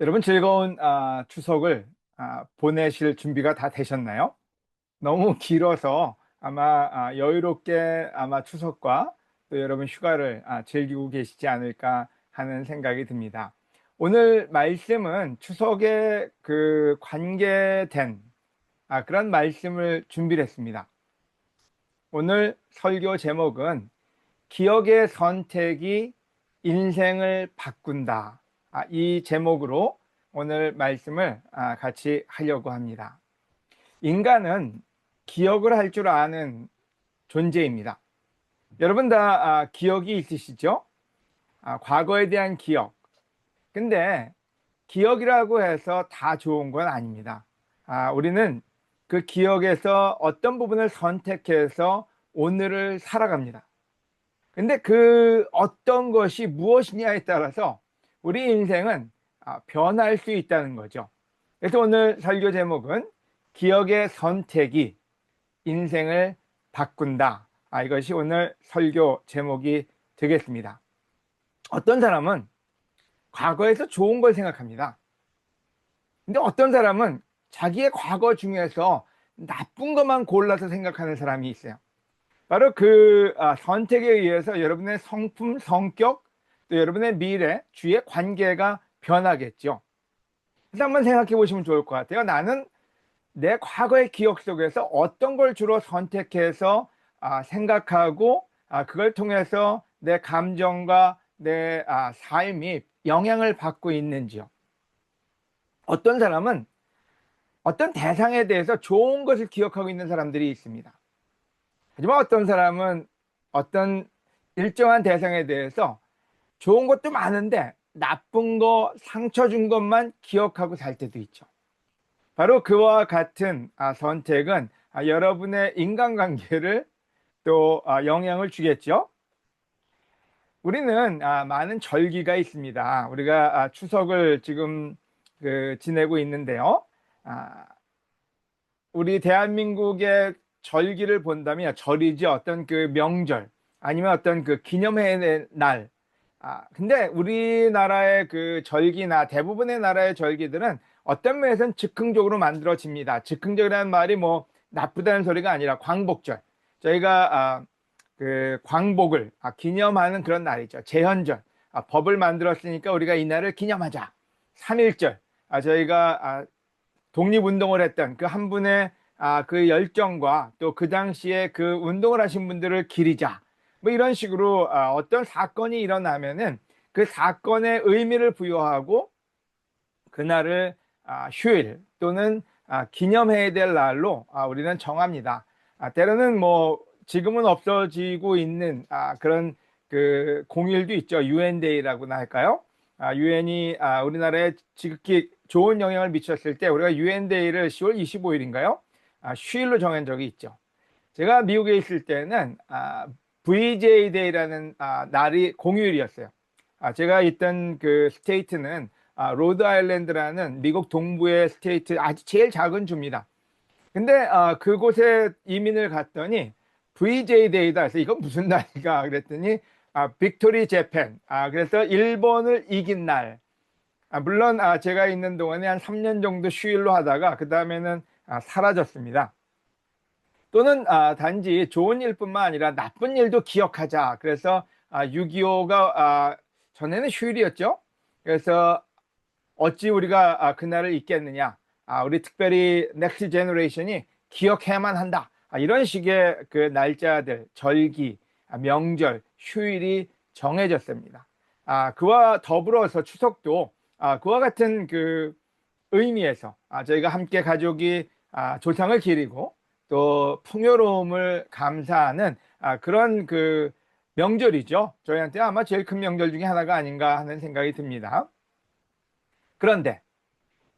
여러분 즐거운 추석을 보내실 준비가 다 되셨나요? 너무 길어서 아마 여유롭게 아마 추석과 또 여러분 휴가를 즐기고 계시지 않을까 하는 생각이 듭니다. 오늘 말씀은 추석에 관계된 그런 말씀을 준비를 했습니다. 오늘 설교 제목은 기억의 선택이 인생을 바꾼다. 이 제목으로 오늘 말씀을 같이 하려고 합니다. 인간은 기억을 할 줄 아는 존재입니다. 여러분 다 기억이 있으시죠? 과거에 대한 기억. 근데 기억이라고 해서 다 좋은 건 아닙니다. 우리는 그 기억에서 어떤 부분을 선택해서 오늘을 살아갑니다. 근데 그 어떤 것이 무엇이냐에 따라서 우리 인생은 변할 수 있다는 거죠. 그래서 오늘 설교 제목은 기억의 선택이 인생을 바꾼다. 이것이 오늘 설교 제목이 되겠습니다. 어떤 사람은 과거에서 좋은 걸 생각합니다. 근데 어떤 사람은 자기의 과거 중에서 나쁜 것만 골라서 생각하는 사람이 있어요. 바로 선택에 의해서 여러분의 성품, 성격, 또 여러분의 미래, 주위의 관계가 변하겠죠. 그래서 한번 생각해 보시면 좋을 것 같아요. 나는 내 과거의 기억 속에서 어떤 걸 주로 선택해서 생각하고 그걸 통해서 내 감정과 내 삶이 영향을 받고 있는지요. 어떤 사람은 어떤 대상에 대해서 좋은 것을 기억하고 있는 사람들이 있습니다. 하지만 어떤 사람은 어떤 일정한 대상에 대해서 좋은 것도 많은데 나쁜 거, 상처 준 것만 기억하고 살 때도 있죠. 바로 그와 같은 선택은 여러분의 인간관계를 또 영향을 주겠죠. 우리는 많은 절기가 있습니다. 우리가 추석을 지금 지내고 있는데요. 우리 대한민국의 절기를 본다면 절이지 어떤 명절 아니면 어떤 기념회의 날. 근데 우리나라의 절기나 대부분의 나라의 절기들은 어떤 면에서는 즉흥적으로 만들어집니다. 즉흥적이라는 말이 뭐 나쁘다는 소리가 아니라 광복절. 저희가 광복을 기념하는 그런 날이죠. 제헌절. 법을 만들었으니까 우리가 이 날을 기념하자. 3.1절. 저희가 독립운동을 했던 그 한 분의 그 열정과 또 그 당시에 그 운동을 하신 분들을 기리자. 뭐 이런 식으로 어떤 사건이 일어나면은 그 사건의 의미를 부여하고 그날을 휴일 또는 기념해야 될 날로 우리는 정합니다. 때로는 뭐 지금은 없어지고 있는 그런 공휴일도 있죠. 유엔데이라고나 할까요? 유엔이 우리나라에 지극히 좋은 영향을 미쳤을 때 우리가 유엔데이를 10월 25일인가요? 휴일로 정한 적이 있죠. 제가 미국에 있을 때는 VJ 데이라는 날이 공휴일이었어요. 제가 있던 그 스테이트는 로드 아일랜드라는 미국 동부의 스테이트 아주 제일 작은 주입니다. 근데 그곳에 이민을 갔더니 VJ 데이다 해서 이건 무슨 날인가 그랬더니 빅토리 재팬, 그래서 일본을 이긴 날. 물론 제가 있는 동안에 한 3년 정도 휴일로 하다가 그 다음에는 사라졌습니다. 또는 단지 좋은 일뿐만 아니라 나쁜 일도 기억하자. 그래서 6.25가 전에는 휴일이었죠. 그래서 어찌 우리가 그날을 잊겠느냐. 우리 특별히 넥스트 제너레이션이 기억해야만 한다. 이런 식의 그 날짜들, 절기, 명절, 휴일이 정해졌습니다. 그와 더불어서 추석도 그와 같은 그 의미에서 저희가 함께 가족이 조상을 기리고 또 풍요로움을 감사하는 그런 그 명절이죠. 저희한테 아마 제일 큰 명절 중에 하나가 아닌가 하는 생각이 듭니다. 그런데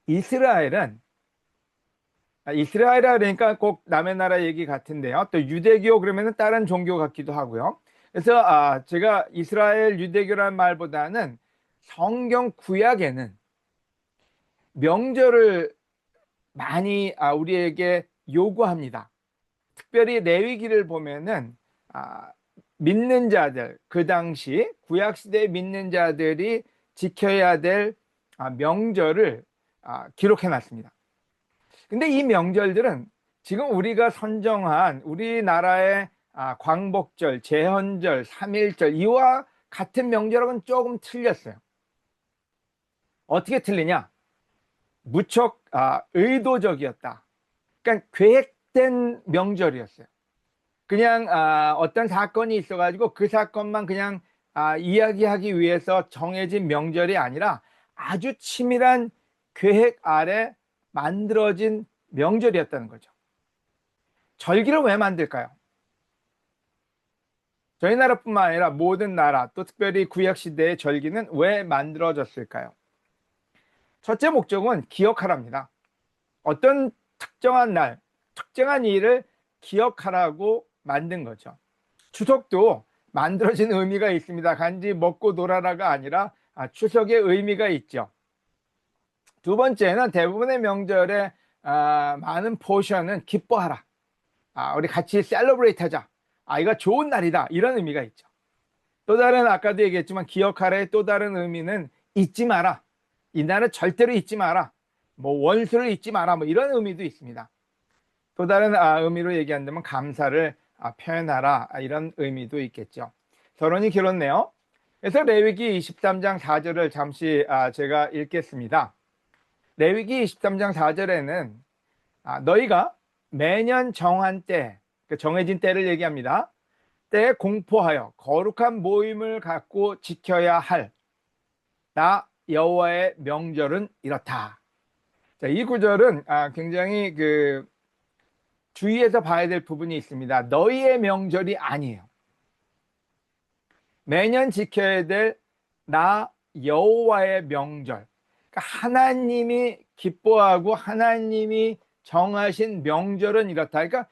이스라엘은 이스라엘이라 그러니까 꼭 남의 나라 얘기 같은데요. 또 유대교 그러면은 다른 종교 같기도 하고요. 그래서 제가 이스라엘 유대교라는 말보다는 성경 구약에는 명절을 많이 우리에게 요구합니다. 특별히 레위기를 보면은 믿는 자들, 그 당시 구약 시대 믿는 자들이 지켜야 될 명절을 기록해 놨습니다. 근데 이 명절들은 지금 우리가 선정한 우리나라의 광복절, 제헌절, 삼일절 이와 같은 명절하고는 조금 틀렸어요. 어떻게 틀리냐? 무척 의도적이었다. 그러니까 계획된 명절이었어요. 그냥 어떤 사건이 있어가지고 그 사건만 그냥 이야기하기 위해서 정해진 명절이 아니라 아주 치밀한 계획 아래 만들어진 명절이었다는 거죠. 절기를 왜 만들까요? 저희 나라뿐만 아니라 모든 나라, 또 특별히 구약시대의 절기는 왜 만들어졌을까요? 첫째 목적은 기억하랍니다. 어떤 특정한 날, 특정한 일을 기억하라고 만든 거죠. 추석도 만들어진 의미가 있습니다. 단지 먹고 놀아라가 아니라 추석의 의미가 있죠. 두 번째는 대부분의 명절에 많은 포션은 기뻐하라. 우리 같이 셀러브레이트 하자. 이거 좋은 날이다. 이런 의미가 있죠. 또 다른 아까도 얘기했지만 기억하라의 또 다른 의미는 잊지 마라. 이날은 절대로 잊지 마라. 뭐 원수를 잊지 마라. 뭐 이런 의미도 있습니다. 또 다른 의미로 얘기한다면 감사를 표현하라. 이런 의미도 있겠죠. 서론이 길었네요. 그래서 레위기 23장 4절을 잠시 제가 읽겠습니다. 레위기 23장 4절에는 너희가 매년 정한 때, 정해진 때를 얘기합니다. 때에 공포하여 거룩한 모임을 갖고 지켜야 할 나 여호와의 명절은 이렇다. 자, 이 구절은 굉장히 주의해서 봐야 될 부분이 있습니다. 너희의 명절이 아니에요. 매년 지켜야 될 나 여호와의 명절. 그러니까 하나님이 기뻐하고 하나님이 정하신 명절은 이렇다. 그러니까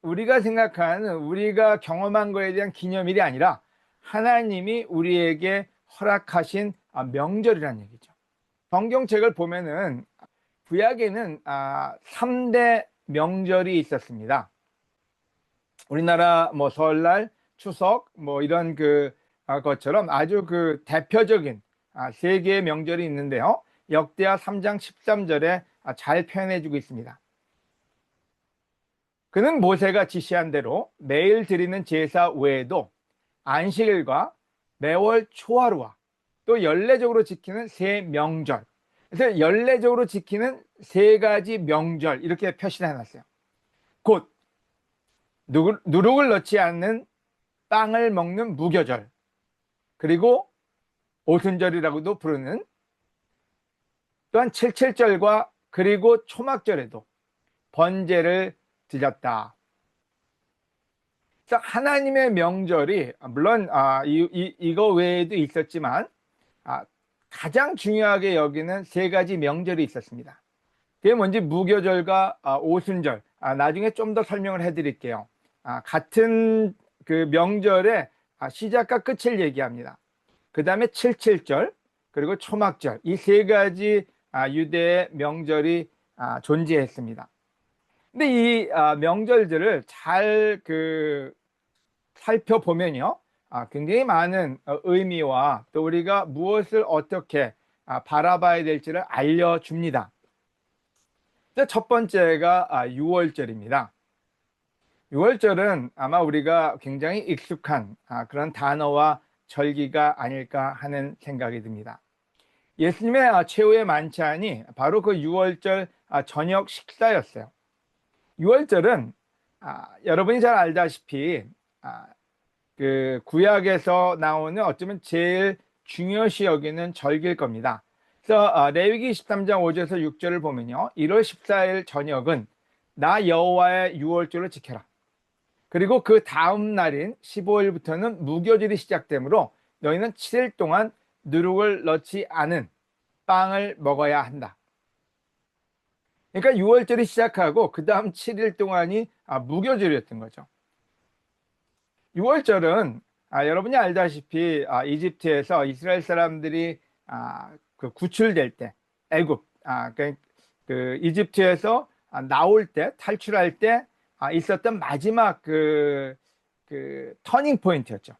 우리가 생각하는 우리가 경험한 거에 대한 기념일이 아니라 하나님이 우리에게 허락하신 명절이라는 얘기죠. 성경책을 보면은 구약에는 3대 명절이 있었습니다. 우리나라 뭐 설날, 추석 뭐 이런 것처럼 아주 대표적인 3개의 명절이 있는데요. 역대하 3장 13절에 잘 표현해주고 있습니다. 그는 모세가 지시한 대로 매일 드리는 제사 외에도 안식일과 매월 초하루와 또 연례적으로 지키는 새 명절, 그래서 연례적으로 지키는 3가지 명절 이렇게 표시를 해놨어요. 곧 누룩을 넣지 않는 빵을 먹는 무교절, 그리고 오순절이라고도 부르는, 또한 칠칠절과 그리고 초막절에도 번제를 드렸다. 그래서 하나님의 명절이 물론 이거 외에도 있었지만 가장 중요하게 여기는 3가지 명절이 있었습니다. 그게 뭔지 무교절과 오순절, 나중에 좀 더 설명을 해드릴게요. 같은 명절의 시작과 끝을 얘기합니다. 그 다음에 칠칠절 그리고 초막절, 이 3가지 유대의 명절이 존재했습니다. 근데 이 명절들을 잘 살펴보면요, 굉장히 많은 의미와 또 우리가 무엇을 어떻게 바라봐야 될지를 알려줍니다. 첫 번째가 6월절입니다. 6월절은 아마 우리가 굉장히 익숙한 그런 단어와 절기가 아닐까 하는 생각이 듭니다. 예수님의 최후의 만찬이 바로 그 6월절 저녁 식사였어요. 6월절은 여러분이 잘 알다시피 구약에서 나오는 어쩌면 제일 중요시 여기는 절기일 겁니다. 그래서 레위기 23장 5절에서 6절을 보면요, 1월 14일 저녁은 나 여호와의 6월절을 지켜라. 그리고 그 다음 날인 15일부터는 무교절이 시작되므로 너희는 7일 동안 누룩을 넣지 않은 빵을 먹어야 한다. 그러니까 6월절이 시작하고 그 다음 7일 동안이 무교절이었던 거죠. 6월절은 여러분이 알다시피 이집트에서 이스라엘 사람들이 구출될 때, 애굽 이집트에서 나올 때, 탈출할 때 있었던 마지막 터닝 포인트였죠.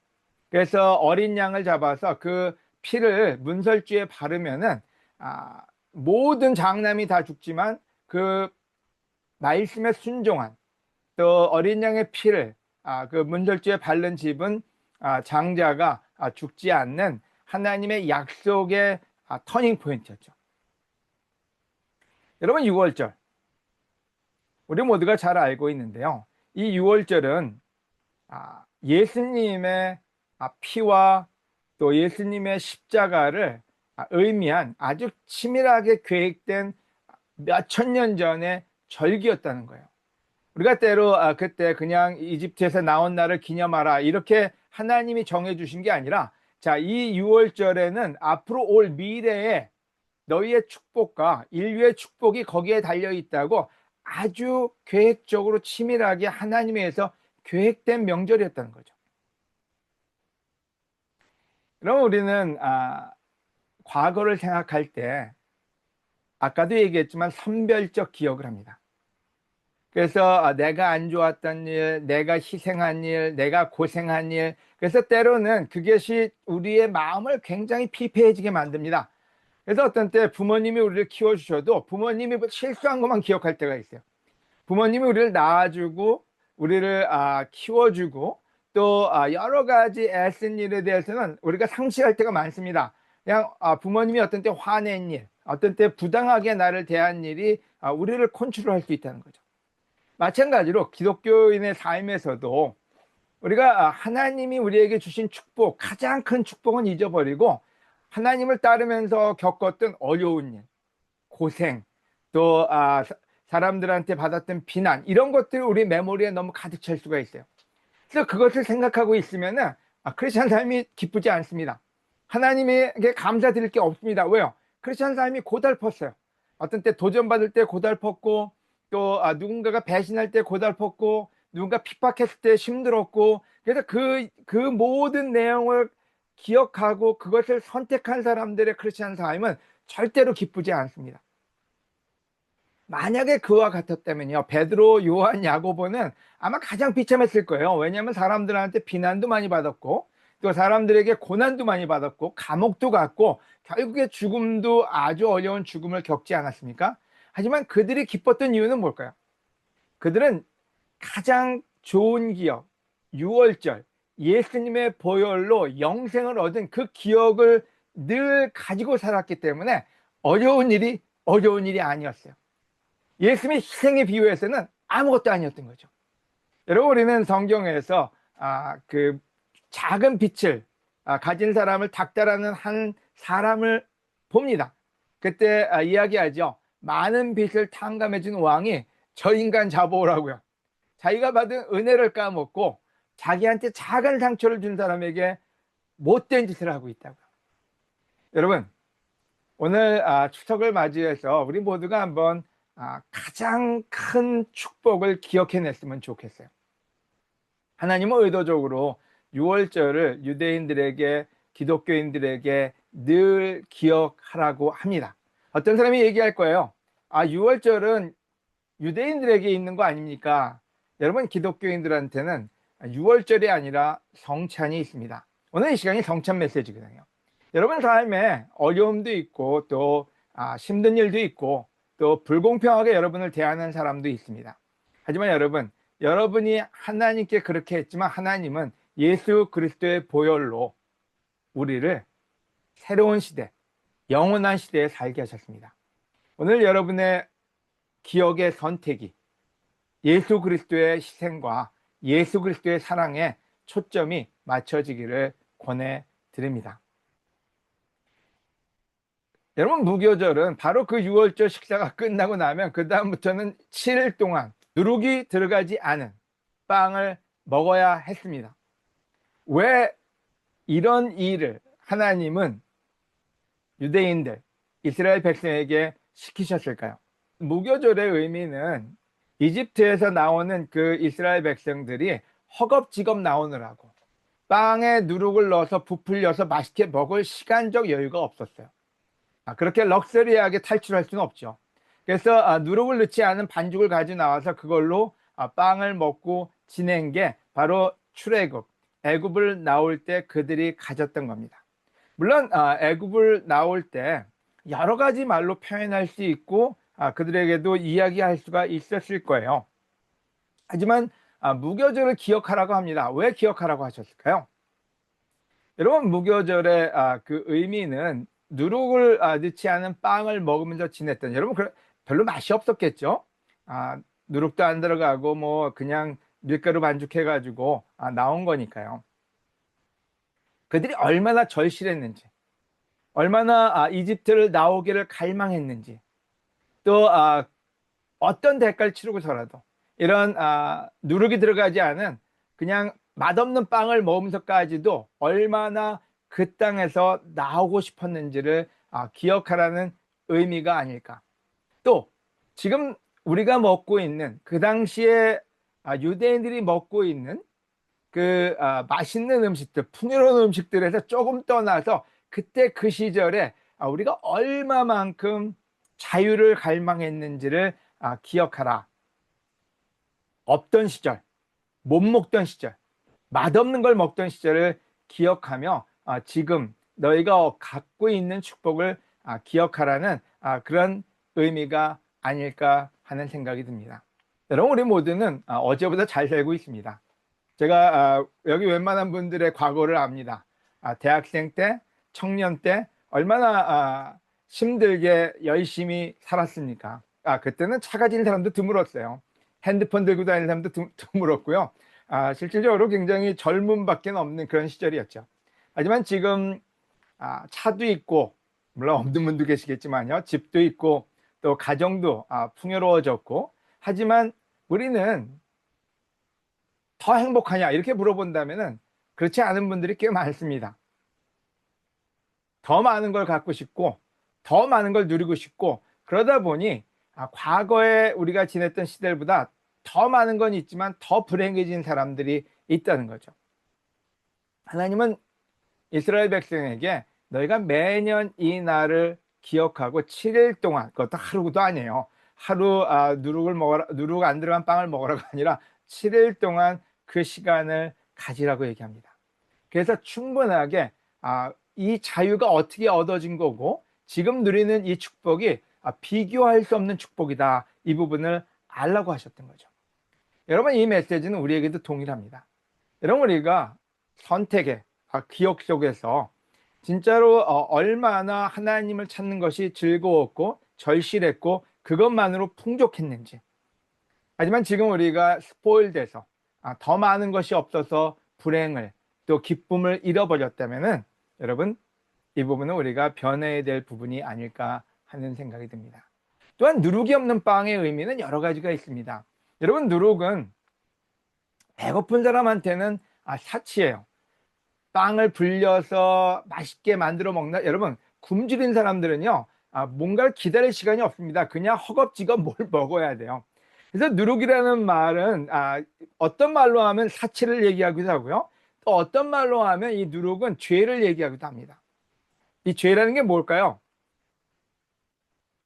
그래서 어린 양을 잡아서 그 피를 문설주에 바르면은 모든 장남이 다 죽지만 그 말씀에 순종한 또 어린 양의 피를 그 문설주에 바른 집은 장자가 죽지 않는 하나님의 약속의 터닝 포인트였죠. 여러분, 6월절 우리 모두가 잘 알고 있는데요. 이 6월절은 예수님의 피와 또 예수님의 십자가를 의미한 아주 치밀하게 계획된 몇 천 년 전의 절기였다는 거예요. 우리가 때로 그때 그냥 이집트에서 나온 날을 기념하라 이렇게 하나님이 정해주신 게 아니라, 자, 이 6월절에는 앞으로 올 미래에 너희의 축복과 인류의 축복이 거기에 달려 있다고 아주 계획적으로 치밀하게 하나님에서 계획된 명절이었다는 거죠. 그럼 우리는 과거를 생각할 때 아까도 얘기했지만 선별적 기억을 합니다. 그래서 내가 안 좋았던 일, 내가 희생한 일, 내가 고생한 일, 그래서 때로는 그것이 우리의 마음을 굉장히 피폐해지게 만듭니다. 그래서 어떤 때 부모님이 우리를 키워주셔도 부모님이 실수한 것만 기억할 때가 있어요. 부모님이 우리를 낳아주고 우리를 키워주고 또 여러 가지 애쓴 일에 대해서는 우리가 상실할 때가 많습니다. 그냥 부모님이 어떤 때 화낸 일, 어떤 때 부당하게 나를 대한 일이 우리를 컨트롤할 수 있다는 거죠. 마찬가지로 기독교인의 삶에서도 우리가 하나님이 우리에게 주신 축복, 가장 큰 축복은 잊어버리고 하나님을 따르면서 겪었던 어려운 일, 고생, 또 사람들한테 받았던 비난, 이런 것들이 우리 메모리에 너무 가득 찰 수가 있어요. 그래서 그것을 생각하고 있으면은 크리스찬 삶이 기쁘지 않습니다. 하나님에게 감사드릴 게 없습니다. 왜요? 크리스찬 삶이 고달펐어요. 어떤 때 도전받을 때 고달팠고, 또 누군가가 배신할 때 고달팠고, 누군가 핍박했을 때 힘들었고, 그래서 그 모든 내용을 기억하고 그것을 선택한 사람들의 크리스찬 삶은 절대로 기쁘지 않습니다. 만약에 그와 같았다면요, 베드로, 요한, 야고보는 아마 가장 비참했을 거예요. 왜냐하면 사람들한테 비난도 많이 받았고 또 사람들에게 고난도 많이 받았고 감옥도 갔고 결국에 죽음도 아주 어려운 죽음을 겪지 않았습니까? 하지만 그들이 기뻤던 이유는 뭘까요? 그들은 가장 좋은 기억, 6월절, 예수님의 보혈로 영생을 얻은 그 기억을 늘 가지고 살았기 때문에 어려운 일이 아니었어요. 예수님의 희생에 비유해서는 아무것도 아니었던 거죠. 여러분, 우리는 성경에서 그 작은 빛을 가진 사람을 닥달하는 한 사람을 봅니다. 그때 이야기하죠. 많은 빛을 탕감해준 왕이 저 인간 잡아오라고요. 자기가 받은 은혜를 까먹고 자기한테 작은 상처를 준 사람에게 못된 짓을 하고 있다고요. 여러분, 오늘 추석을 맞이해서 우리 모두가 한번 가장 큰 축복을 기억해냈으면 좋겠어요. 하나님은 의도적으로 6월절을 유대인들에게, 기독교인들에게 늘 기억하라고 합니다. 어떤 사람이 얘기할 거예요. 6월절은 유대인들에게 있는 거 아닙니까? 여러분, 기독교인들한테는 6월절이 아니라 성찬이 있습니다. 오늘 이 시간이 성찬 메시지거든요. 여러분 삶에 어려움도 있고 또 힘든 일도 있고 또 불공평하게 여러분을 대하는 사람도 있습니다. 하지만 여러분이 하나님께 그렇게 했지만 하나님은 예수 그리스도의 보혈로 우리를 새로운 시대, 영원한 시대에 살게 하셨습니다. 오늘 여러분의 기억의 선택이 예수 그리스도의 희생과 예수 그리스도의 사랑에 초점이 맞춰지기를 권해드립니다. 여러분, 무교절은 바로 그 6월절 식사가 끝나고 나면 그 다음부터는 7일 동안 누룩이 들어가지 않은 빵을 먹어야 했습니다. 왜 이런 일을 하나님은 유대인들, 이스라엘 백성에게 시키셨을까요? 무교절의 의미는 이집트에서 나오는 그 이스라엘 백성들이 허겁지겁 나오느라고 빵에 누룩을 넣어서 부풀려서 맛있게 먹을 시간적 여유가 없었어요. 그렇게 럭셔리하게 탈출할 수는 없죠. 그래서 누룩을 넣지 않은 반죽을 가지고 나와서 그걸로 빵을 먹고 지낸 게 바로 출애굽, 애굽을 나올 때 그들이 가졌던 겁니다. 물론 애굽을 나올 때 여러 가지 말로 표현할 수 있고 그들에게도 이야기할 수가 있었을 거예요. 하지만 무교절을 기억하라고 합니다. 왜 기억하라고 하셨을까요? 여러분, 무교절의 그 의미는 누룩을 넣지 않은 빵을 먹으면서 지냈던, 여러분 별로 맛이 없었겠죠? 누룩도 안 들어가고 뭐 그냥 밀가루 반죽해 가지고 나온 거니까요. 그들이 얼마나 절실했는지, 얼마나 이집트를 나오기를 갈망했는지, 또 어떤 대가를 치르고서라도 이런 누룩이 들어가지 않은 그냥 맛없는 빵을 먹으면서까지도 얼마나 그 땅에서 나오고 싶었는지를 기억하라는 의미가 아닐까. 또 지금 우리가 먹고 있는 그 당시에 유대인들이 먹고 있는 그 맛있는 음식들, 풍요로운 음식들에서 조금 떠나서 그때 그 시절에 우리가 얼마만큼 자유를 갈망했는지를 기억하라. 없던 시절, 못 먹던 시절, 맛없는 걸 먹던 시절을 기억하며 지금 너희가 갖고 있는 축복을 기억하라는 그런 의미가 아닐까 하는 생각이 듭니다. 여러분, 우리 모두는 어제보다 잘 살고 있습니다. 제가 여기 웬만한 분들의 과거를 압니다. 대학생 때, 청년 때 얼마나 힘들게 열심히 살았습니까? 그때는 차 가진 사람도 드물었어요. 핸드폰 들고 다니는 사람도 드물었고요. 실질적으로 굉장히 젊음밖에 없는 그런 시절이었죠. 하지만 지금 차도 있고, 물론 없는 분도 계시겠지만요, 집도 있고 또 가정도 풍요로워졌고, 하지만 우리는 더 행복하냐 이렇게 물어본다면은 그렇지 않은 분들이 꽤 많습니다. 더 많은 걸 갖고 싶고 더 많은 걸 누리고 싶고, 그러다 보니 과거에 우리가 지냈던 시대보다 더 많은 건 있지만 더 불행해진 사람들이 있다는 거죠. 하나님은 이스라엘 백성에게 너희가 매년 이 날을 기억하고 7일 동안, 그것도 하루도 아니에요. 하루 누룩을 먹어라, 누룩 안 들어간 빵을 먹으라가 아니라 7일 동안 그 시간을 가지라고 얘기합니다. 그래서 충분하게 이 자유가 어떻게 얻어진 거고 지금 누리는 이 축복이 비교할 수 없는 축복이다, 이 부분을 알라고 하셨던 거죠. 여러분, 이 메시지는 우리에게도 동일합니다. 여러분, 우리가 선택의 기억 속에서 진짜로 얼마나 하나님을 찾는 것이 즐거웠고 절실했고 그것만으로 풍족했는지, 하지만 지금 우리가 스포일돼서 더 많은 것이 없어서 불행을 또 기쁨을 잃어버렸다면은 여러분, 이 부분은 우리가 변해야 될 부분이 아닐까 하는 생각이 듭니다. 또한 누룩이 없는 빵의 의미는 여러 가지가 있습니다. 여러분, 누룩은 배고픈 사람한테는 사치예요. 빵을 불려서 맛있게 만들어 먹나? 여러분, 굶주린 사람들은요 뭔가를 기다릴 시간이 없습니다. 그냥 허겁지겁 뭘 먹어야 돼요. 그래서 누룩이라는 말은 어떤 말로 하면 사치를 얘기하기도 하고요, 또 어떤 말로 하면 이 누룩은 죄를 얘기하기도 합니다. 이 죄라는 게 뭘까요?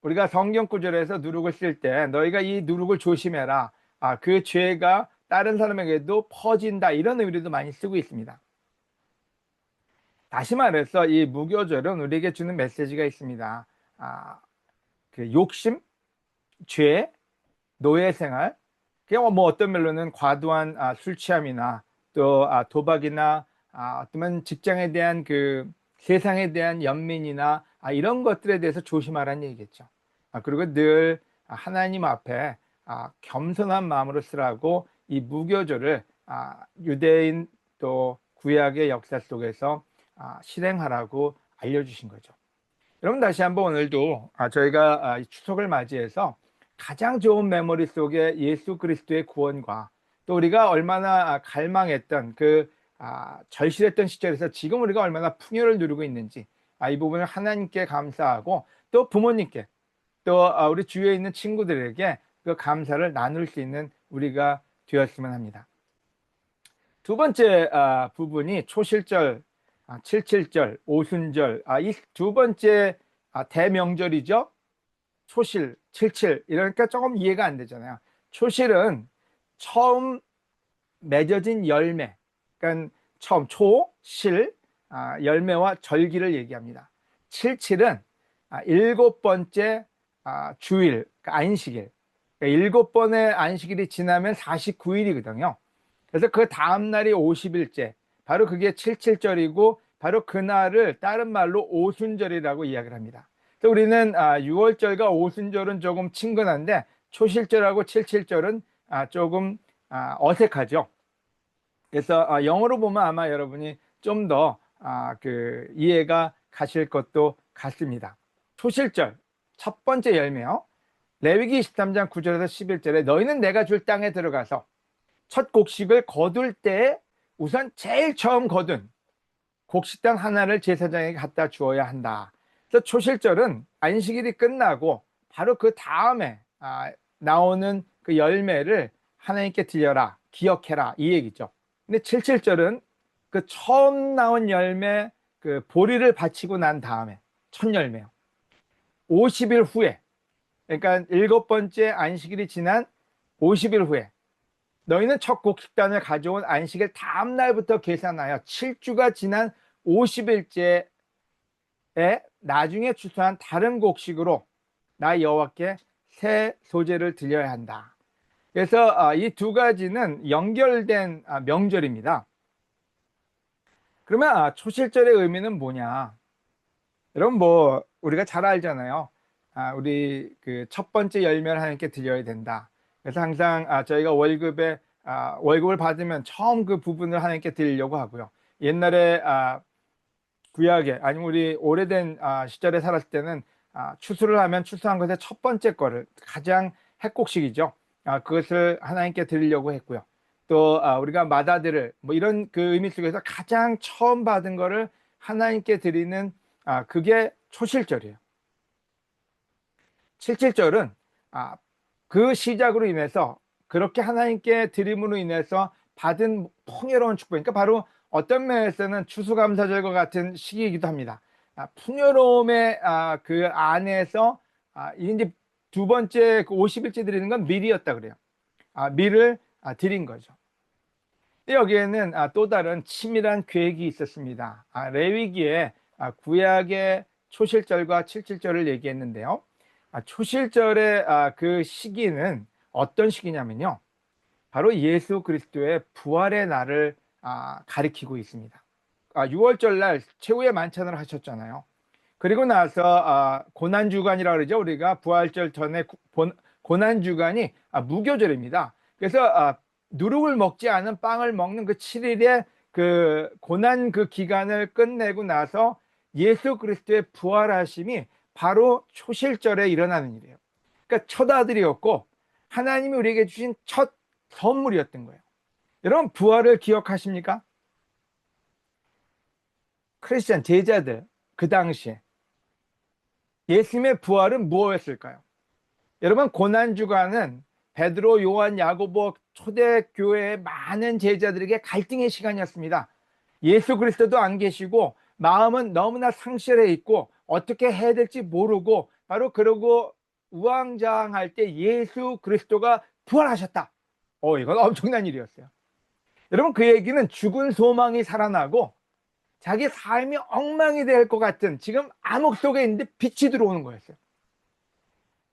우리가 성경 구절에서 누룩을 쓸 때 너희가 이 누룩을 조심해라, 그 죄가 다른 사람에게도 퍼진다, 이런 의미로도 많이 쓰고 있습니다. 다시 말해서 이 무교절은 우리에게 주는 메시지가 있습니다. 그 욕심, 죄, 노예생활, 그냥 뭐 어떤 면로는 과도한 술 취함이나 또 도박이나 어쩌면 직장에 대한 그 세상에 대한 연민이나 이런 것들에 대해서 조심하라는 얘기겠죠. 그리고 늘 하나님 앞에 겸손한 마음으로 쓰라고 이 무교절을 유대인 또 구약의 역사 속에서 실행하라고 알려주신 거죠. 여러분, 다시 한번 오늘도 저희가 추석을 맞이해서 가장 좋은 메모리 속에 예수 그리스도의 구원과 또 우리가 얼마나 갈망했던 그 절실했던 시절에서 지금 우리가 얼마나 풍요를 누리고 있는지, 이 부분을 하나님께 감사하고 또 부모님께 또 우리 주위에 있는 친구들에게 그 감사를 나눌 수 있는 우리가 되었으면 합니다. 두 번째 부분이 초실절, 칠칠절, 오순절, 이 두 번째 대명절이죠. 초실, 칠칠, 이러니까 조금 이해가 안 되잖아요. 초실은 처음 맺어진 열매, 그러니까 처음 초, 실, 열매와 절기를 얘기합니다. 77은 일곱 번째 주일, 그러니까 안식일. 그러니까 일곱 번의 안식일이 지나면 49일이거든요. 그래서 그 다음 날이 50일째. 바로 그게 77절이고 바로 그날을 다른 말로 오순절이라고 이야기를 합니다. 그래서 우리는 6월절과 오순절은 조금 친근한데 초실절하고 77절은 조금 어색하죠. 그래서 영어로 보면 아마 여러분이 좀 더 이해가 가실 것도 같습니다. 초실절 첫 번째 열매요. 레위기 23장 9절에서 11절에 너희는 내가 줄 땅에 들어가서 첫 곡식을 거둘 때 우선 제일 처음 거둔 곡식당 하나를 제사장에게 갖다 주어야 한다. 그래서 초실절은 안식일이 끝나고 바로 그 다음에 나오는 그 열매를 하나님께 드려라, 기억해라 이 얘기죠. 근데 77절은 그 처음 나온 열매 그 보리를 바치고 난 다음에 첫 열매요. 50일 후에, 그러니까 일곱 번째 안식일이 지난 50일 후에 너희는 첫 곡식단을 가져온 안식일 다음 날부터 계산하여 7주가 지난 50일째에 나중에 추수한 다른 곡식으로 나 여호와께 새 소제를 드려야 한다. 그래서 이 두 가지는 연결된 명절입니다. 그러면 초실절의 의미는 뭐냐? 여러분 뭐 우리가 잘 알잖아요. 우리 그 첫 번째 열매를 하나님께 드려야 된다. 그래서 항상 저희가 월급을 받으면 처음 그 부분을 하나님께 드리려고 하고요. 옛날에 구약에 아니면 우리 오래된 시절에 살았을 때는 추수를 하면 추수한 것의 첫 번째 거를 가장 핵곡식이죠. 그것을 하나님께 드리려고 했고요. 또 우리가 맏아들을 뭐 이런 그 의미 속에서 가장 처음 받은 거를 하나님께 드리는 그게 초실절이에요. 77절은 그 시작으로 인해서 그렇게 하나님께 드림으로 인해서 받은 풍요로운 축복, 그러니까 바로 어떤 면에서는 추수감사절과 같은 시기이기도 합니다. 풍요로움의 그 안에서 이제 두 번째 그 50일째 드리는 건 밀이었다 그래요. 밀을 드린 거죠. 여기에는 또 다른 치밀한 계획이 있었습니다. 레위기에 구약의 초실절과 칠칠절을 얘기했는데요. 초실절의 그 시기는 어떤 시기냐면요. 바로 예수 그리스도의 부활의 날을 가리키고 있습니다. 6월절 날 최후의 만찬을 하셨잖아요. 그리고 나서 고난주간이라고 그러죠. 우리가 부활절 전에 고난주간이 무교절입니다. 그래서 누룩을 먹지 않은 빵을 먹는 그 7일의 그 고난 그 기간을 끝내고 나서 예수 그리스도의 부활하심이 바로 초실절에 일어나는 일이에요. 그러니까 첫 아들이었고 하나님이 우리에게 주신 첫 선물이었던 거예요. 여러분 부활을 기억하십니까? 크리스천 제자들 그 당시에 예수님의 부활은 무엇이었을까요? 여러분 고난주간은 베드로, 요한, 야고보 초대교회의 많은 제자들에게 갈등의 시간이었습니다. 예수 그리스도도 안 계시고 마음은 너무나 상실해 있고 어떻게 해야 될지 모르고 바로 그러고 우왕좌왕할 때 예수 그리스도가 부활하셨다. 이건 엄청난 일이었어요. 여러분 그 얘기는 죽은 소망이 살아나고 자기 삶이 엉망이 될 것 같은 지금 암흑 속에 있는데 빛이 들어오는 거였어요.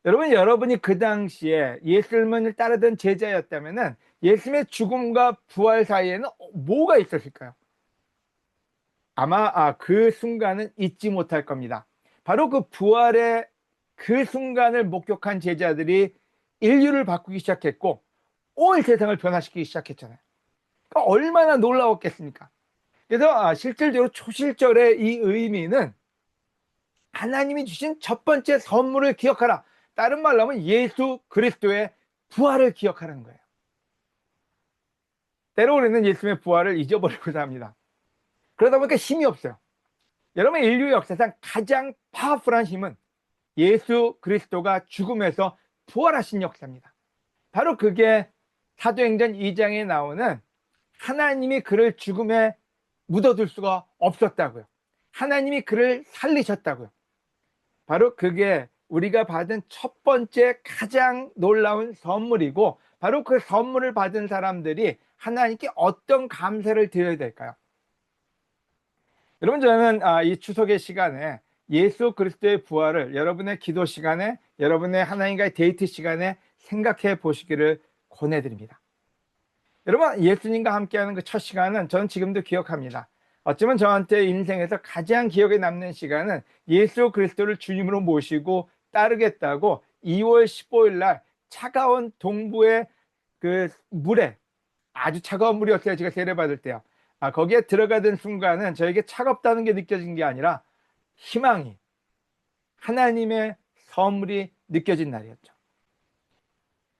여러분이 그 당시에 예수님을 따르던 제자였다면 예수님의 죽음과 부활 사이에는 뭐가 있었을까요? 아마 그 순간은 잊지 못할 겁니다. 바로 그 부활의 그 순간을 목격한 제자들이 인류를 바꾸기 시작했고 온 세상을 변화시키기 시작했잖아요. 그러니까 얼마나 놀라웠겠습니까? 그래서 실질적으로 초실절의 이 의미는 하나님이 주신 첫 번째 선물을 기억하라. 다른 말로 하면 예수 그리스도의 부활을 기억하라는 거예요. 때로 우리는 예수님의 부활을 잊어버리고자 합니다. 그러다 보니까 힘이 없어요. 여러분 인류 역사상 가장 파워풀한 힘은 예수 그리스도가 죽음에서 부활하신 역사입니다. 바로 그게 사도행전 2장에 나오는 하나님이 그를 죽음에 묻어둘 수가 없었다고요. 하나님이 그를 살리셨다고요. 바로 그게 우리가 받은 첫 번째 가장 놀라운 선물이고 바로 그 선물을 받은 사람들이 하나님께 어떤 감사를 드려야 될까요? 여러분, 저는 이 추석의 시간에 예수 그리스도의 부활을 여러분의 기도 시간에, 여러분의 하나님과의 데이트 시간에 생각해 보시기를 권해드립니다. 여러분, 예수님과 함께하는 그 첫 시간은 저는 지금도 기억합니다. 어쩌면 저한테 인생에서 가장 기억에 남는 시간은 예수 그리스도를 주님으로 모시고 따르겠다고 2월 15일 날 차가운 동부의 그 물에, 아주 차가운 물이었어요. 제가 세례받을 때요. 거기에 들어가던 순간은 저에게 차갑다는 게 느껴진 게 아니라 희망이, 하나님의 선물이 느껴진 날이었죠.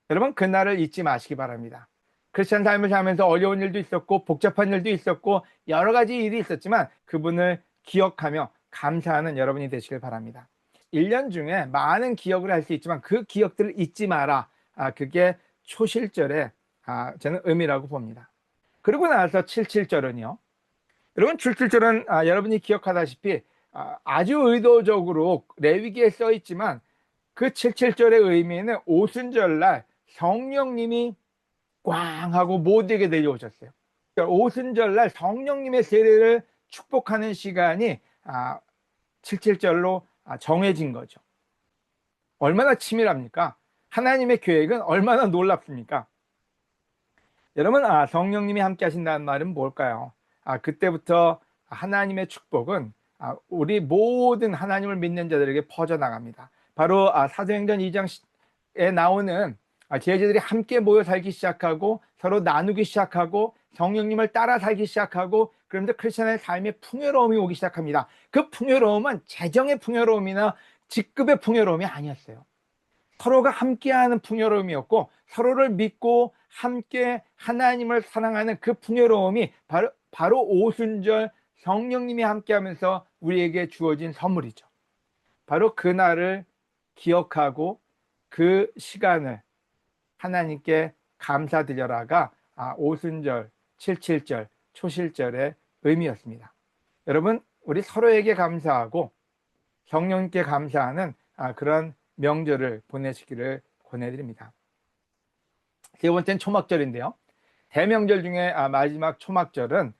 여러분, 그날을 잊지 마시기 바랍니다. 크리스천 삶을 살면서 어려운 일도 있었고 복잡한 일도 있었고 여러 가지 일이 있었지만 그분을 기억하며 감사하는 여러분이 되시길 바랍니다. 1년 중에 많은 기억을 할 수 있지만 그 기억들을 잊지 마라. 그게 초실절의 저는 의미라고 봅니다. 그러고 나서 77절은요. 여러분, 77절은 여러분이 기억하다시피 아주 의도적으로 레위기에 써 있지만 그 77절의 의미는 오순절날 성령님이 꽝 하고 모두에게 내려오셨어요. 오순절날 성령님의 세례를 축복하는 시간이 77절로 정해진 거죠. 얼마나 치밀합니까? 하나님의 계획은 얼마나 놀랍습니까? 여러분, 성령님이 함께 하신다는 말은 뭘까요? 그때부터 하나님의 축복은 우리 모든 하나님을 믿는 자들에게 퍼져나갑니다. 바로 사도행전 2장에 나오는 제자들이 함께 모여 살기 시작하고 서로 나누기 시작하고 성령님을 따라 살기 시작하고 그런데 크리스천의 삶의 풍요로움이 오기 시작합니다. 그 풍요로움은 재정의 풍요로움이나 직급의 풍요로움이 아니었어요. 서로가 함께하는 풍요로움이었고 서로를 믿고 함께 하나님을 사랑하는 그 풍요로움이 바로 오순절 성령님이 함께하면서 우리에게 주어진 선물이죠. 바로 그날을 기억하고 그 시간을 하나님께 감사드려라가 오순절, 77절, 초실절의 의미였습니다. 여러분, 우리 서로에게 감사하고 성령님께 감사하는 그런 명절을 보내시기를 권해드립니다. 세 번째는 초막절인데요. 대명절 중에 마지막 초막절은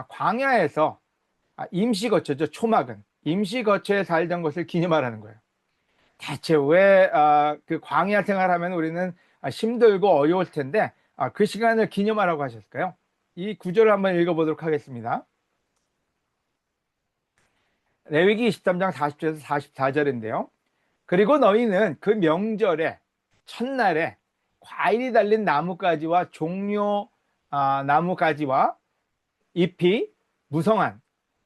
광야에서 임시거처죠. 초막은 임시거처에 살던 것을 기념하라는 거예요. 대체 왜 그 광야 생활하면 우리는 힘들고 어려울 텐데 그 시간을 기념하라고 하셨을까요? 이 구절을 한번 읽어보도록 하겠습니다. 레위기 23장 40절에서 44절인데요. 그리고 너희는 그 명절에 첫날에 과일이 달린 나뭇가지와 종려 나뭇가지와 잎이 무성한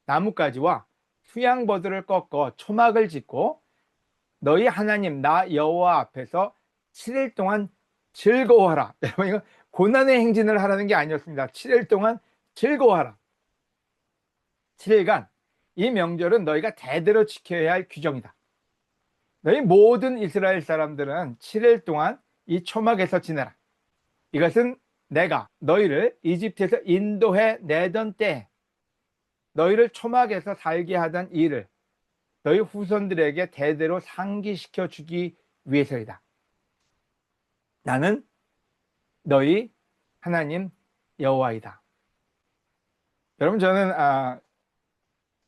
나뭇가지와 수양버들을 꺾어 초막을 짓고 너희 하나님 나 여호와 앞에서 7일 동안 즐거워하라. 여러분, 이거 고난의 행진을 하라는 게 아니었습니다. 7일 동안 즐거워하라. 7일간 이 명절은 너희가 대대로 지켜야 할 규정이다. 너희 모든 이스라엘 사람들은 7일 동안 이 초막에서 지내라. 이것은 내가 너희를 이집트에서 인도해 내던 때 너희를 초막에서 살게 하던 일을 너희 후손들에게 대대로 상기시켜 주기 위해서이다. 나는 너희 하나님 여호와이다. 여러분, 저는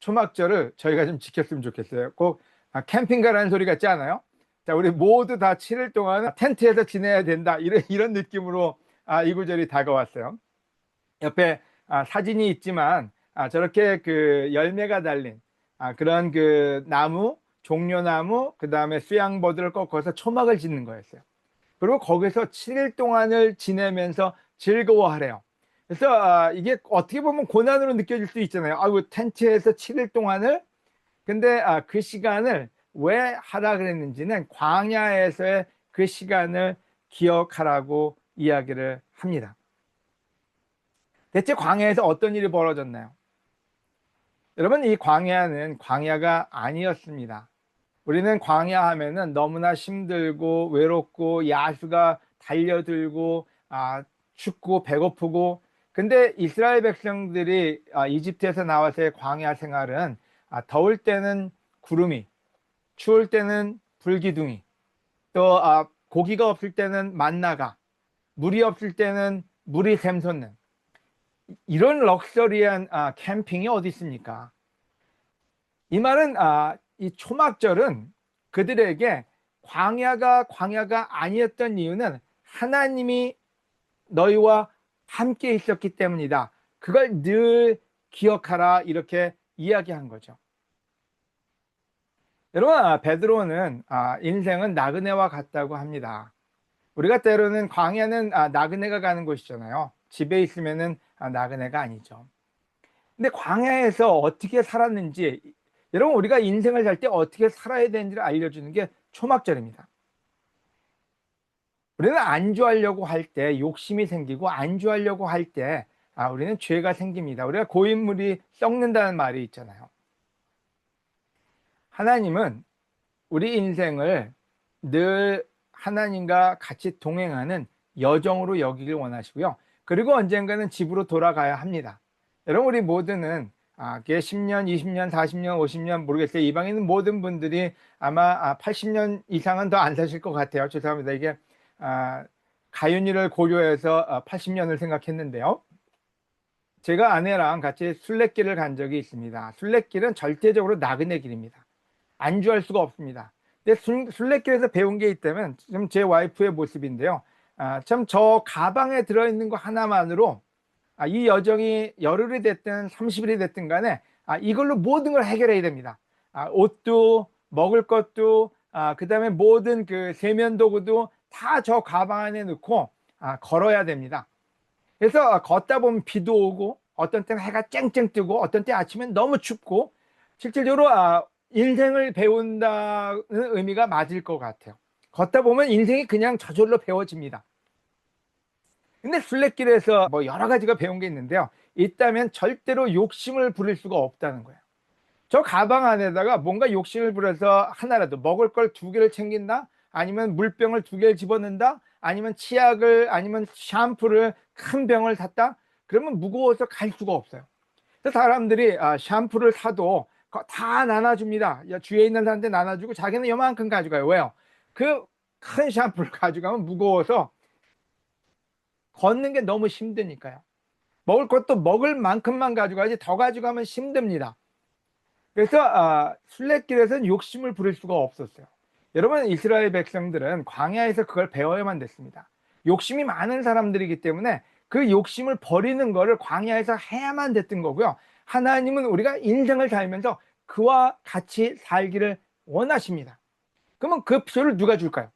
초막절을 저희가 좀 지켰으면 좋겠어요. 꼭 캠핑 가라는 소리 같지 않아요? 자, 우리 모두 다 7일 동안 텐트에서 지내야 된다. 이런 느낌으로 이 구절이 다가왔어요. 옆에 사진이 있지만 저렇게 그 열매가 달린 그런 그 나무, 종려나무, 그 다음에 수양버들을 꺾어서 초막을 짓는 거였어요. 그리고 거기서 7일 동안을 지내면서 즐거워하래요. 그래서 이게 어떻게 보면 고난으로 느껴질 수 있잖아요. 텐트에서 7일 동안을. 근데 그 시간을 왜 하라 그랬는지는 광야에서의 그 시간을 기억하라고 이야기를 합니다. 대체 광야에서 어떤 일이 벌어졌나요? 여러분, 이 광야는 광야가 아니었습니다. 우리는 광야 하면은 너무나 힘들고 외롭고 야수가 달려들고 춥고 배고프고, 근데 이스라엘 백성들이 이집트에서 나와서의 광야 생활은 더울 때는 구름이, 추울 때는 불기둥이, 또 고기가 없을 때는 만나가, 물이 없을 때는 물이 샘솟는 이런 럭셔리한 캠핑이 어디 있습니까? 이 말은 이 초막절은 그들에게 광야가 아니었던 이유는 하나님이 너희와 함께 있었기 때문이다. 그걸 늘 기억하라, 이렇게 이야기한 거죠. 여러분, 베드로는 인생은 나그네와 같다고 합니다. 우리가 때로는 광야는 나그네가 가는 곳이잖아요. 집에 있으면은 나그네가 아니죠. 근데 광야에서 어떻게 살았는지, 여러분, 우리가 인생을 살 때 어떻게 살아야 되는지를 알려주는 게 초막절입니다. 우리는 안주하려고 할 때 욕심이 생기고, 안주하려고 할 때 우리는 죄가 생깁니다. 우리가 고인물이 썩는다는 말이 있잖아요. 하나님은 우리 인생을 늘 하나님과 같이 동행하는 여정으로 여기길 원하시고요. 그리고 언젠가는 집으로 돌아가야 합니다. 여러분, 우리 모두는 그게 10년, 20년, 40년, 50년 모르겠어요. 이방에 있는 모든 분들이 아마 80년 이상은 더 안 사실 것 같아요. 죄송합니다. 이게 가윤이를 고려해서 80년을 생각했는데요. 제가 아내랑 같이 순례길을 간 적이 있습니다. 순례길은 절대적으로 나그네 길입니다. 안주할 수가 없습니다. 근데 순례길에서 배운 게 있다면 좀 제 와이프의 모습인데요. 참 저 가방에 들어있는 거 하나만으로 이 여정이 열흘이 됐든 30일이 됐든 간에 이걸로 모든 걸 해결해야 됩니다. 옷도 먹을 것도 그 다음에 모든 그 세면도구도 다 저 가방 안에 넣고 걸어야 됩니다. 그래서 걷다 보면 비도 오고, 어떤 때는 해가 쨍쨍 뜨고, 어떤 때 아침엔 너무 춥고, 실질적으로 인생을 배운다는 의미가 맞을 것 같아요. 걷다 보면 인생이 그냥 저절로 배워집니다. 근데 순례길에서 뭐 여러 가지가 배운 게 있는데요. 있다면 절대로 욕심을 부릴 수가 없다는 거예요. 저 가방 안에다가 뭔가 욕심을 부려서 하나라도 먹을 걸 2개를 챙긴다? 아니면 물병을 2개를 집어넣는다? 아니면 치약을, 아니면 샴푸를 큰 병을 샀다? 그러면 무거워서 갈 수가 없어요. 그래서 사람들이 샴푸를 사도 다 나눠줍니다. 주위에 있는 사람한테 나눠주고 자기는 요만큼 가져가요. 왜요? 그 큰 샴푸를 가져가면 무거워서 걷는 게 너무 힘드니까요. 먹을 것도 먹을 만큼만 가져가야지 더 가져가면 힘듭니다. 그래서 순례길에서는 욕심을 부릴 수가 없었어요. 여러분, 이스라엘 백성들은 광야에서 그걸 배워야만 됐습니다. 욕심이 많은 사람들이기 때문에 그 욕심을 버리는 거를 광야에서 해야만 됐던 거고요. 하나님은 우리가 인생을 살면서 그와 같이 살기를 원하십니다. 그러면 그 표를 누가 줄까요?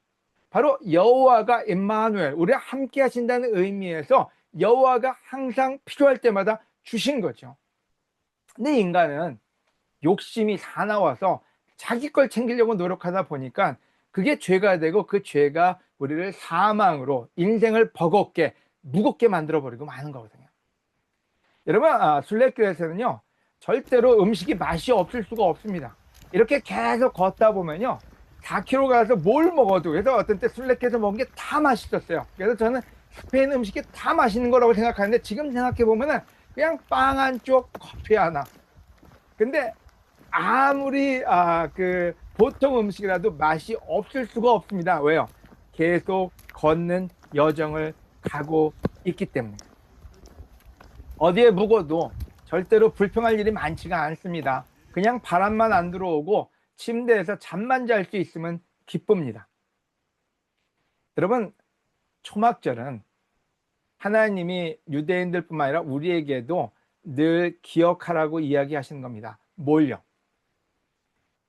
바로 여호와가 임마누엘, 우리와 함께 하신다는 의미에서 여호와가 항상 필요할 때마다 주신 거죠. 근데 인간은 욕심이 사나워서 자기 걸 챙기려고 노력하다 보니까 그게 죄가 되고, 그 죄가 우리를 사망으로, 인생을 버겁게 무겁게 만들어 버리고 마는 거거든요. 여러분, 순례길에서는요 절대로 음식이 맛이 없을 수가 없습니다. 이렇게 계속 걷다 보면요 4km 가서 뭘 먹어도, 그래서 어떤 때 순례길에서 먹은 게 다 맛있었어요. 그래서 저는 스페인 음식이 다 맛있는 거라고 생각하는데, 지금 생각해 보면은 그냥 빵 한 쪽, 커피 하나. 근데 아무리 그 보통 음식이라도 맛이 없을 수가 없습니다. 왜요? 계속 걷는 여정을 가고 있기 때문에. 어디에 묵어도 절대로 불평할 일이 많지가 않습니다. 그냥 바람만 안 들어오고 침대에서 잠만 잘 수 있으면 기쁩니다. 여러분, 초막절은 하나님이 유대인들뿐만 아니라 우리에게도 늘 기억하라고 이야기하시는 겁니다. 뭘요?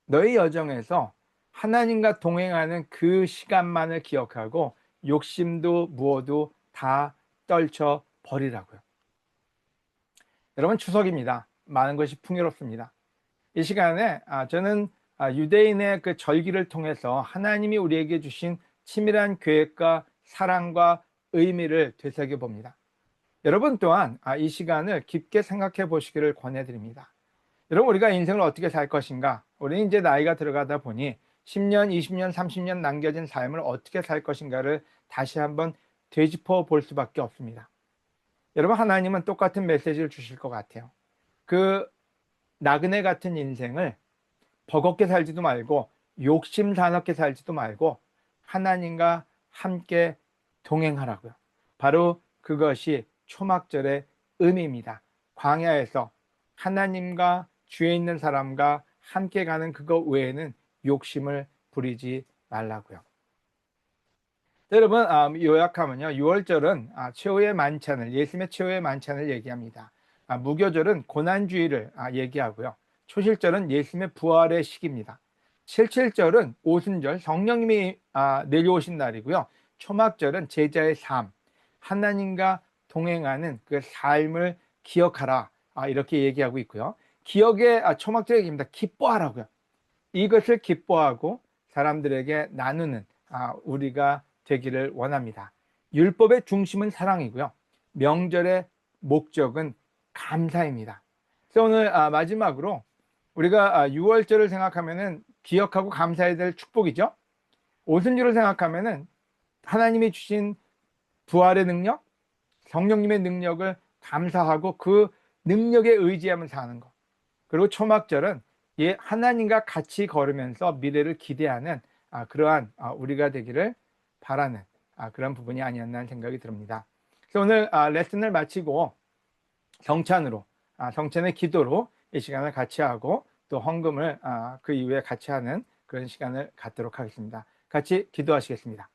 너희 여정에서 하나님과 동행하는 그 시간만을 기억하고 욕심도 무엇도 다 떨쳐 버리라고요. 여러분, 추석입니다. 많은 것이 풍요롭습니다. 이 시간에 저는 유대인의 그 절기를 통해서 하나님이 우리에게 주신 치밀한 계획과 사랑과 의미를 되새겨 봅니다. 여러분 또한 이 시간을 깊게 생각해 보시기를 권해드립니다. 여러분, 우리가 인생을 어떻게 살 것인가? 우리는 이제 나이가 들어가다 보니 10년, 20년, 30년 남겨진 삶을 어떻게 살 것인가를 다시 한번 되짚어 볼 수밖에 없습니다. 여러분, 하나님은 똑같은 메시지를 주실 것 같아요. 그 나그네 같은 인생을 버겁게 살지도 말고 욕심 사납게 살지도 말고 하나님과 함께 동행하라고요. 바로 그것이 초막절의 의미입니다. 광야에서 하나님과 주에 있는 사람과 함께 가는 그거 외에는 욕심을 부리지 말라고요. 여러분, 요약하면요. 6월절은 최후의 만찬을, 예수님의 최후의 만찬을 얘기합니다. 무교절은 고난주의를 얘기하고요. 초실절은 예수님의 부활의 시기입니다. 칠칠절은 오순절, 성령님이 내려오신 날이고요. 초막절은 제자의 삶, 하나님과 동행하는 그 삶을 기억하라, 이렇게 얘기하고 있고요. 기억의 초막절 얘기입니다. 기뻐하라고요. 이것을 기뻐하고 사람들에게 나누는 우리가 되기를 원합니다. 율법의 중심은 사랑이고요. 명절의 목적은 감사입니다. 그래서 오늘 마지막으로 우리가 6월절을 생각하면은 기억하고 감사해야 될 축복이죠. 오순절을 생각하면은 하나님이 주신 부활의 능력, 성령님의 능력을 감사하고 그 능력에 의지하며 사는 것. 그리고 초막절은 하나님과 같이 걸으면서 미래를 기대하는 그러한 우리가 되기를 바라는 그런 부분이 아니었나 하는 생각이 듭니다. 그래서 오늘 레슨을 마치고 성찬으로, 성찬의 기도로 이 시간을 같이 하고 또 헌금을 그 이후에 같이 하는 그런 시간을 갖도록 하겠습니다. 같이 기도하시겠습니다.